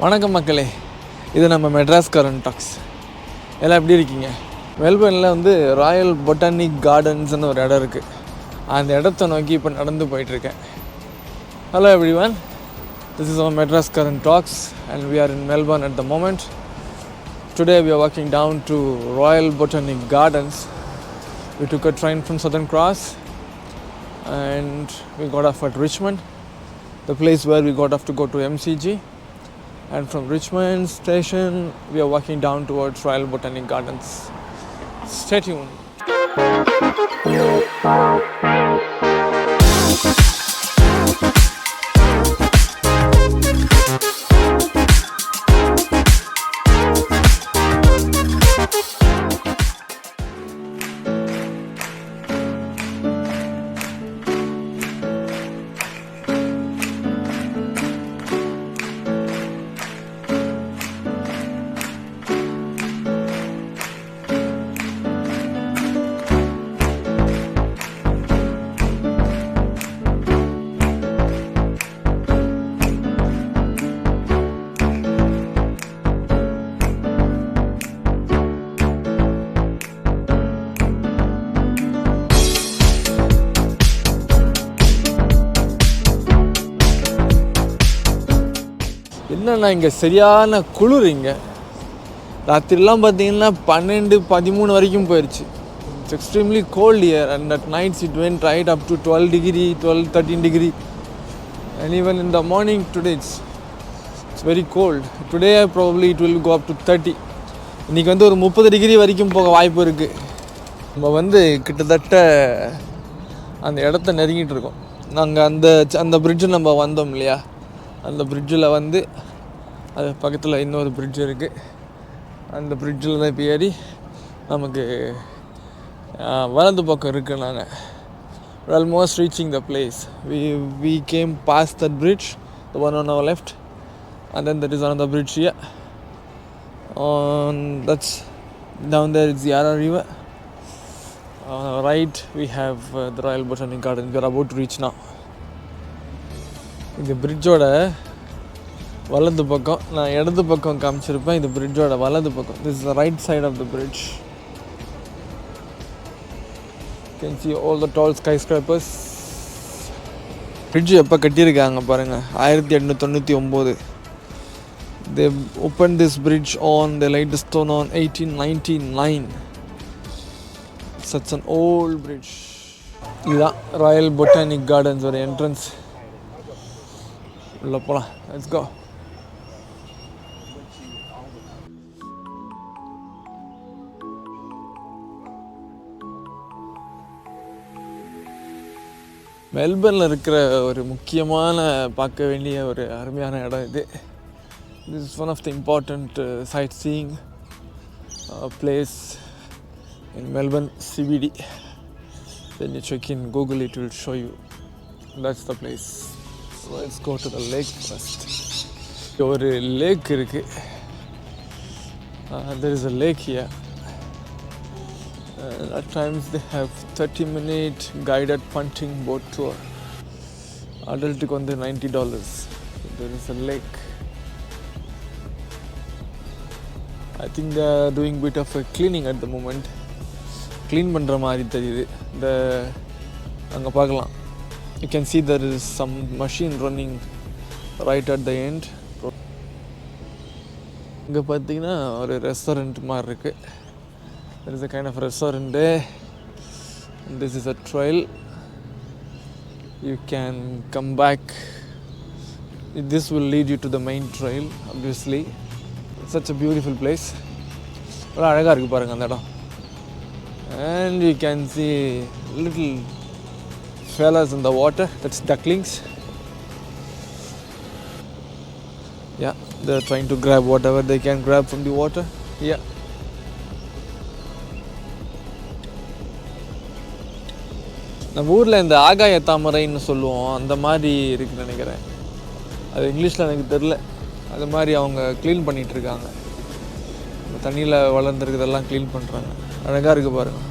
வணக்கம் மக்களே, இது நம்ம மெட்ராஸ்காரன் டாக்ஸ். எல்லாம் எப்படி இருக்கீங்க? மெல்பர்னில் வந்து ராயல் பொட்டானிக் கார்டன்ஸ்னு ஒரு இடம் இருக்குது. அந்த இடத்த நோக்கி இப்போ நடந்து போயிட்டுருக்கேன். Hello everyone, this is our Madraskaaran talks and we are in Melbourne at the moment. Today we are walking down to Royal Botanic Gardens. We took a train from Southern Cross and we got off at Richmond, the place where we got off to go to MCG. And from Richmond station we are walking down towards Royal Botanic Gardens. Stay tuned. என்னன்னா இங்கே சரியான குளிர். இங்கே ராத்திரிலாம் பார்த்தீங்கன்னா 12-13 வரைக்கும் போயிடுச்சு. It's extremely cold year and at nights it went right up to 12 degree, 12-13 degree. And even in the morning today it's very cold. Today probably it will go up to 30. இன்றைக்கி வந்து ஒரு 30 degree வரைக்கும் போக வாய்ப்பு இருக்குது. நம்ம வந்து கிட்டத்தட்ட அந்த இடத்த நெருங்கிட்டு இருக்கோம். நாங்கள் அந்த பிரிட்ஜு நம்ம வந்தோம் இல்லையா, அந்த பிரிட்ஜில் வந்து அது பக்கத்தில் இன்னொரு பிரிட்ஜ் இருக்குது. அந்த பிரிட்ஜில் தான் இப்போ ஏறி நமக்கு வலது பக்கம் இருக்குது. நாங்கள் almost reaching the place. we came past that bridge, the one on our left, and then there is another bridge here. That's down there is Yarra River. Right we have the Royal Botanic Gardens. We are about to reach now. இந்த பிரிட்ஜோட வலது பக்கம், நான் இடது பக்கம் காமிச்சிருப்பேன். இந்த பிரிட்ஜோட வலது பக்கம், this is the right side of the bridge. You can see all the tall skyscrapers. Bridge எப்போ கட்டியிருக்காங்க பாருங்கள், 1899. They opened this bridge on, they laid the stone on 1899. Such an old bridge. இதுதான் ராயல் பொட்டானிக் கார்டன்ஸ் ஒரு entrance. உள்ள போகலாம், let's go. மெல்பர்னில் இருக்கிற ஒரு முக்கியமான பார்க்க வேண்டிய ஒரு அருமையான இடம் இது. This is one of the important sightseeing place in Melbourne CBD. When you check in Google it will show you that's the place. So let's go to the lake first. ஒரு லேக் இருக்குது. There is a lake here. At times they have 30-minute guided punting boat tour. Adultuku வந்து $90. There is a lake. I think they are doing bit of a cleaning at the moment. Clean பண்ணுற மாதிரி தெரியுது. அங்கே பார்க்கலாம். You can see there is some machine running right at the end. இங்கே பார்த்தீங்கன்னா ஒரு restaurant மாதிரி இருக்குது. There is a kind of restaurant there. This is a trail. You can come back. This will lead you to the main trail, obviously. It's such a beautiful place. ரொம்ப அழகாக இருக்குது பாருங்கள் அந்த இடம். And you can see little fellas in the water. That's ducklings. Yeah, they're trying to grab whatever they can grab from the water. Yeah. நம்ம ஊரில் இந்த ஆகாய தாமரைன்னு சொல்லுவோம், அந்த மாதிரி இருக்குன்னு நினைக்கிறேன். அது இங்கிலீஷில் எனக்கு தெரில. அது மாதிரி அவங்க க்ளீன் பண்ணிகிட்ருக்காங்க. தண்ணியில் வளர்ந்துருக்கிறதெல்லாம் க்ளீன் பண்ணுறாங்க. அழகாக இருக்குது பாருங்கள்.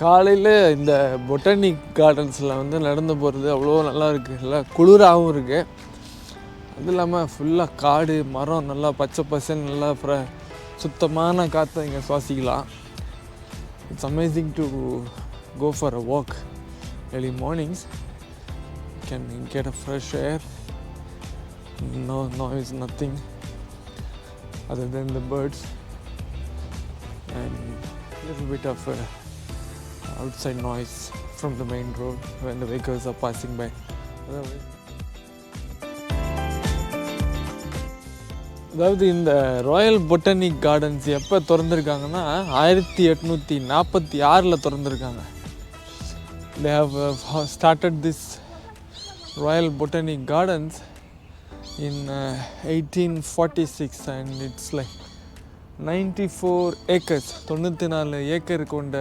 காலையில் இந்த பொட்டானிக் கார்டன்ஸில் வந்து நடந்து போகிறது அவ்வளோ நல்லா இருக்குது, நல்லா குளிராகவும் இருக்குது. அது இல்லாமல் ஃபுல்லாக காடு மரம் நல்லா பச்சை பசங்க நல்லா சுத்தமான காற்றை இங்கே சுவாசிக்கலாம். It's amazing to go for a walk early mornings. You can get a fresh air, no noise, nothing other than the birds and a little bit of outside noise from the main road when the vehicles are passing by. அதாவது இந்த Royal botanic gardens எப்போ திறந்துருக்காங்கன்னா 1846 திறந்துருக்காங்க. They have started this Royal Botanic Gardens in 1846 and it's like 94 acres, 94 acre கொண்ட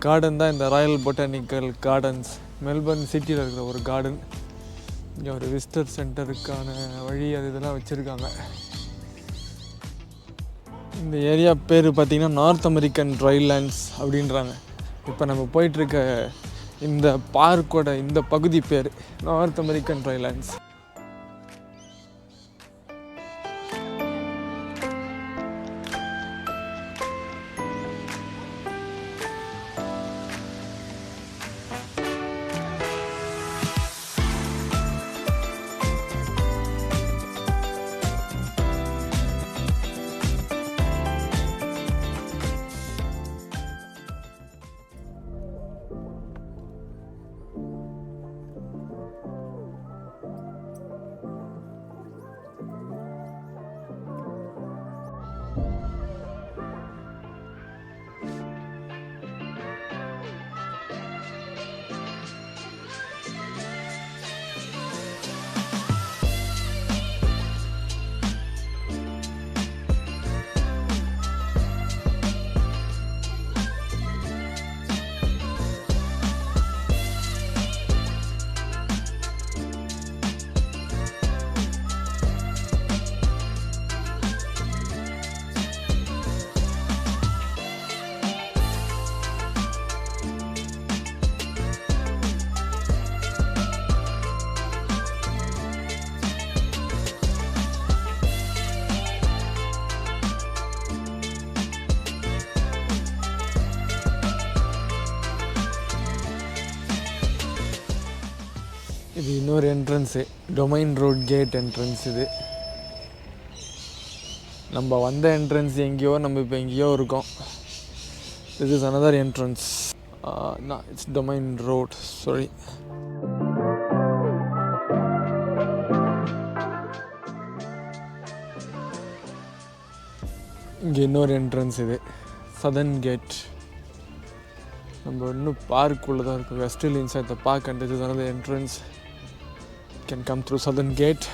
garden தான் இந்த Royal botanical gardens. Melbourne சிட்டியில் இருக்கிற ஒரு garden. இங்கே ஒரு விசிட்டர் சென்டருக்கான வழி இதெல்லாம் வச்சுருக்காங்க. இந்த ஏரியா பேர் பார்த்திங்கன்னா நார்த் அமெரிக்கன் ட்ரைலேண்ட்ஸ் அப்படின்றாங்க. இப்போ நம்ம போயிட்டுருக்க இந்த பார்க்கோட இந்த பகுதி பேர் நார்த் அமெரிக்கன் ட்ரைலேண்ட்ஸ். இது இன்னொரு entrance, domain road gate entrance. இது நம்ம வந்த என்ட்ரன்ஸ் எங்கேயோ, நம்ம இப்போ எங்கேயோ இருக்கோம். This is another entrance. No, it's domain road, sorry. இங்கே இன்னொரு என்ட்ரன்ஸ். இது சதர்ன் கேட். நம்ம இன்னும் பார்க்குள்ளே தான் இருக்கும். We are still inside the park and this is another entrance. You can come through southern gate.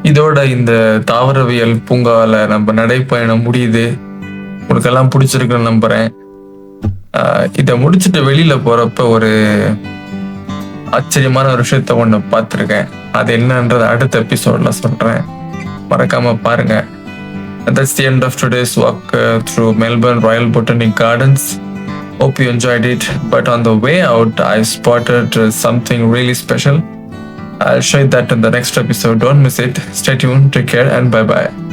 இதோட இந்த தாவரவியல் பூங்காவில் நம்ம நடைப்பயணம் முடியுது. உனக்கெல்லாம் பிடிச்சிருக்குன்னு நம்புறேன். இதை முடிச்சுட்டு வெளியில போறப்ப ஒரு ஆச்சரியமான ஒரு விஷயத்த ஒன்று பார்த்துருக்கேன். அது என்னன்றதை அடுத்த எபிசோட்ல சொல்றேன், மறக்காம பாருங்க. That's the end of today's walk through Melbourne Royal Botanic Gardens. Hope you enjoyed it. But on the way out, I spotted something really special. I'll show you that in the next episode. Don't miss it. Stay tuned. Take care and bye-bye.